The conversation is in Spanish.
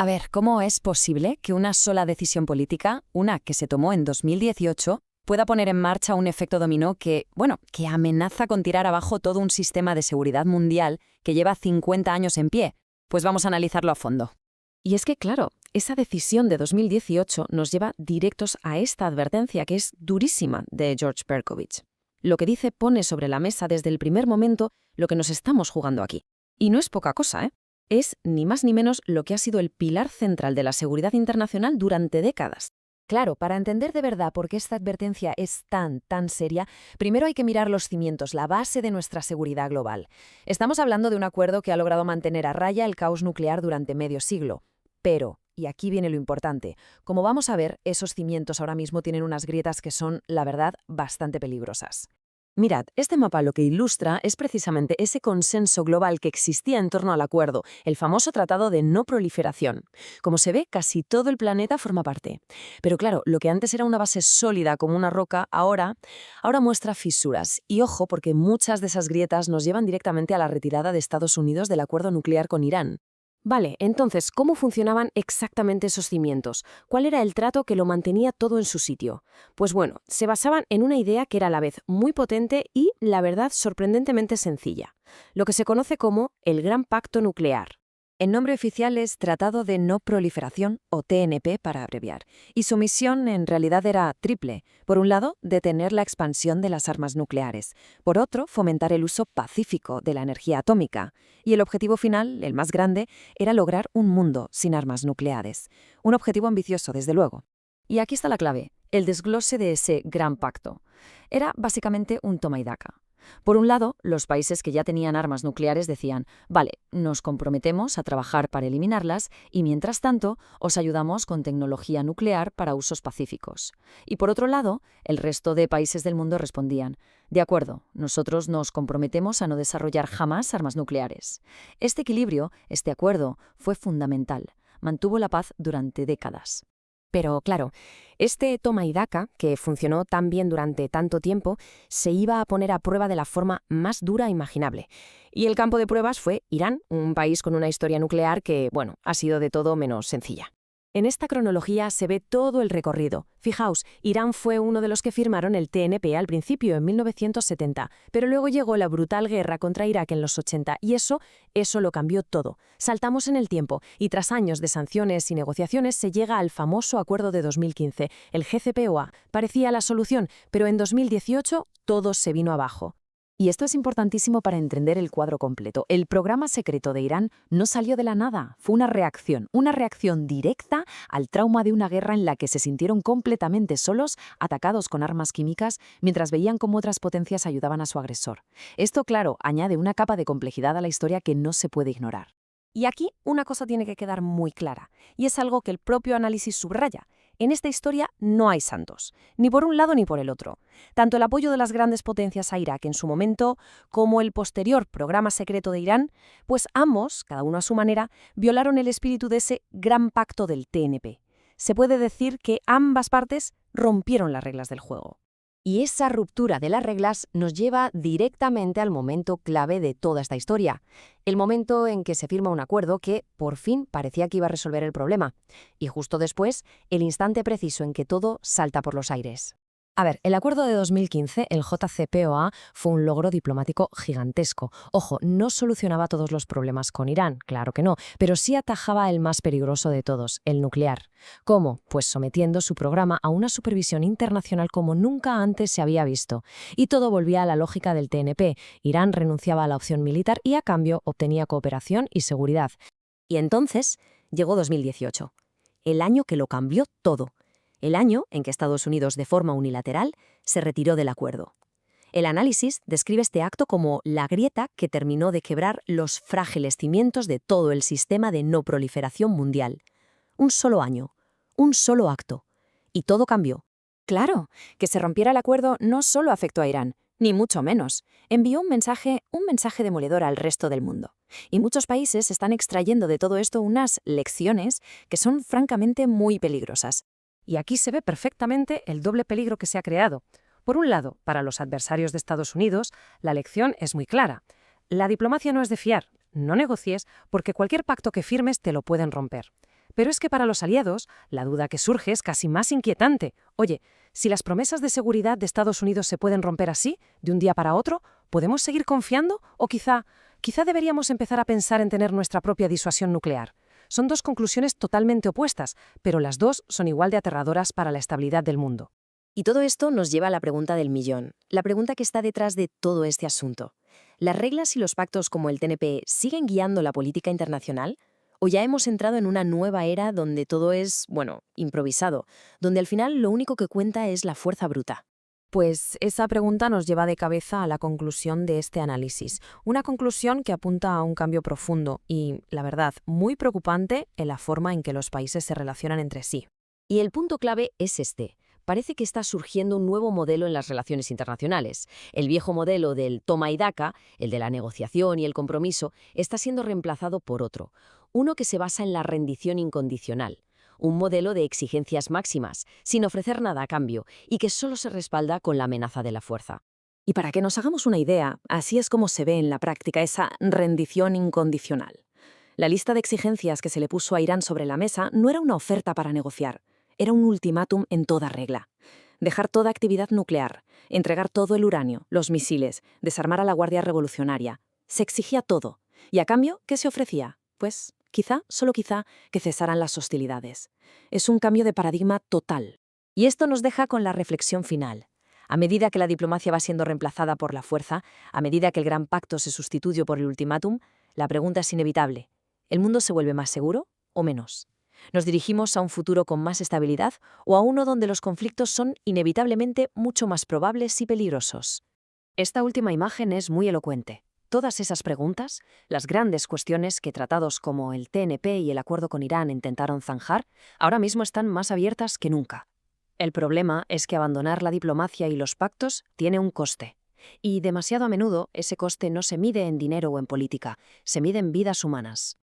A ver, ¿cómo es posible que una sola decisión política, una que se tomó en 2018, pueda poner en marcha un efecto dominó que amenaza con tirar abajo todo un sistema de seguridad mundial que lleva 50 años en pie? Pues vamos a analizarlo a fondo. Y es que, claro, esa decisión de 2018 nos lleva directos a esta advertencia que es durísima de George Berkovich. Lo que dice pone sobre la mesa desde el primer momento lo que nos estamos jugando aquí. Y no es poca cosa, ¿eh? Es ni más ni menos lo que ha sido el pilar central de la seguridad internacional durante décadas. Claro, para entender de verdad por qué esta advertencia es tan seria, primero hay que mirar los cimientos, la base de nuestra seguridad global. Estamos hablando de un acuerdo que ha logrado mantener a raya el caos nuclear durante medio siglo. Pero, y aquí viene lo importante, como vamos a ver, esos cimientos ahora mismo tienen unas grietas que son, la verdad, bastante peligrosas. Mirad, este mapa lo que ilustra es precisamente ese consenso global que existía en torno al acuerdo, el famoso Tratado de No Proliferación. Como se ve, casi todo el planeta forma parte. Pero claro, lo que antes era una base sólida como una roca, ahora muestra fisuras. Y ojo, porque muchas de esas grietas nos llevan directamente a la retirada de Estados Unidos del acuerdo nuclear con Irán. Vale, entonces, ¿cómo funcionaban exactamente esos cimientos? ¿Cuál era el trato que lo mantenía todo en su sitio? Pues bueno, se basaban en una idea que era a la vez muy potente y, la verdad, sorprendentemente sencilla. Lo que se conoce como el Gran Pacto Nuclear. El nombre oficial es Tratado de No Proliferación, o TNP para abreviar, y su misión en realidad era triple. Por un lado, detener la expansión de las armas nucleares. Por otro, fomentar el uso pacífico de la energía atómica. Y el objetivo final, el más grande, era lograr un mundo sin armas nucleares. Un objetivo ambicioso, desde luego. Y aquí está la clave, el desglose de ese gran pacto. Era básicamente un toma y daca. Por un lado, los países que ya tenían armas nucleares decían, vale, nos comprometemos a trabajar para eliminarlas y mientras tanto os ayudamos con tecnología nuclear para usos pacíficos. Y por otro lado, el resto de países del mundo respondían, de acuerdo, nosotros nos comprometemos a no desarrollar jamás armas nucleares. Este equilibrio, este acuerdo, fue fundamental. Mantuvo la paz durante décadas. Pero claro, este toma y daca, que funcionó tan bien durante tanto tiempo, se iba a poner a prueba de la forma más dura imaginable. Y el campo de pruebas fue Irán, un país con una historia nuclear que, bueno, ha sido de todo menos sencilla. En esta cronología se ve todo el recorrido. Fijaos, Irán fue uno de los que firmaron el TNP al principio, en 1970, pero luego llegó la brutal guerra contra Irak en los 80 y eso lo cambió todo. Saltamos en el tiempo y tras años de sanciones y negociaciones se llega al famoso acuerdo de 2015, el GCPOA. Parecía la solución, pero en 2018 todo se vino abajo. Y esto es importantísimo para entender el cuadro completo. El programa secreto de Irán no salió de la nada, fue una reacción directa al trauma de una guerra en la que se sintieron completamente solos, atacados con armas químicas, mientras veían cómo otras potencias ayudaban a su agresor. Esto, claro, añade una capa de complejidad a la historia que no se puede ignorar. Y aquí una cosa tiene que quedar muy clara, y es algo que el propio análisis subraya. En esta historia no hay santos, ni por un lado ni por el otro. Tanto el apoyo de las grandes potencias a Irak en su momento, como el posterior programa secreto de Irán, pues ambos, cada uno a su manera, violaron el espíritu de ese gran pacto del TNP. Se puede decir que ambas partes rompieron las reglas del juego. Y esa ruptura de las reglas nos lleva directamente al momento clave de toda esta historia. El momento en que se firma un acuerdo que, por fin, parecía que iba a resolver el problema. Y justo después, el instante preciso en que todo salta por los aires. A ver, el acuerdo de 2015, el JCPOA, fue un logro diplomático gigantesco. Ojo, no solucionaba todos los problemas con Irán, claro que no, pero sí atajaba el más peligroso de todos, el nuclear. ¿Cómo? Pues sometiendo su programa a una supervisión internacional como nunca antes se había visto. Y todo volvía a la lógica del TNP. Irán renunciaba a la opción militar y a cambio obtenía cooperación y seguridad. Y entonces llegó 2018, el año que lo cambió todo. El año en que Estados Unidos, de forma unilateral, se retiró del acuerdo. El análisis describe este acto como la grieta que terminó de quebrar los frágiles cimientos de todo el sistema de no proliferación mundial. Un solo año, un solo acto. Y todo cambió. Claro, que se rompiera el acuerdo no solo afectó a Irán, ni mucho menos. Envió un mensaje demoledor al resto del mundo. Y muchos países están extrayendo de todo esto unas lecciones que son francamente muy peligrosas. Y aquí se ve perfectamente el doble peligro que se ha creado. Por un lado, para los adversarios de Estados Unidos, la lección es muy clara. La diplomacia no es de fiar, no negocies, porque cualquier pacto que firmes te lo pueden romper. Pero es que para los aliados, la duda que surge es casi más inquietante. Oye, si las promesas de seguridad de Estados Unidos se pueden romper así, de un día para otro, ¿podemos seguir confiando? ¿O quizá deberíamos empezar a pensar en tener nuestra propia disuasión nuclear? Son dos conclusiones totalmente opuestas, pero las dos son igual de aterradoras para la estabilidad del mundo. Y todo esto nos lleva a la pregunta del millón, la pregunta que está detrás de todo este asunto. ¿Las reglas y los pactos como el TNP siguen guiando la política internacional? ¿O ya hemos entrado en una nueva era donde todo es, improvisado, donde al final lo único que cuenta es la fuerza bruta? Pues esa pregunta nos lleva de cabeza a la conclusión de este análisis, una conclusión que apunta a un cambio profundo y, la verdad, muy preocupante en la forma en que los países se relacionan entre sí. Y el punto clave es este. Parece que está surgiendo un nuevo modelo en las relaciones internacionales. El viejo modelo del toma y daca, el de la negociación y el compromiso, está siendo reemplazado por otro, uno que se basa en la rendición incondicional. Un modelo de exigencias máximas, sin ofrecer nada a cambio, y que solo se respalda con la amenaza de la fuerza. Y para que nos hagamos una idea, así es como se ve en la práctica esa rendición incondicional. La lista de exigencias que se le puso a Irán sobre la mesa no era una oferta para negociar, era un ultimátum en toda regla. Dejar toda actividad nuclear, entregar todo el uranio, los misiles, desarmar a la Guardia Revolucionaria. Se exigía todo. ¿Y a cambio qué se ofrecía? Pues, quizá, solo quizá, que cesaran las hostilidades. Es un cambio de paradigma total. Y esto nos deja con la reflexión final. A medida que la diplomacia va siendo reemplazada por la fuerza, a medida que el gran pacto se sustituye por el ultimátum, la pregunta es inevitable. ¿El mundo se vuelve más seguro o menos? ¿Nos dirigimos a un futuro con más estabilidad o a uno donde los conflictos son inevitablemente mucho más probables y peligrosos? Esta última imagen es muy elocuente. Todas esas preguntas, las grandes cuestiones que tratados como el TNP y el acuerdo con Irán intentaron zanjar, ahora mismo están más abiertas que nunca. El problema es que abandonar la diplomacia y los pactos tiene un coste. Y demasiado a menudo ese coste no se mide en dinero o en política, se mide en vidas humanas.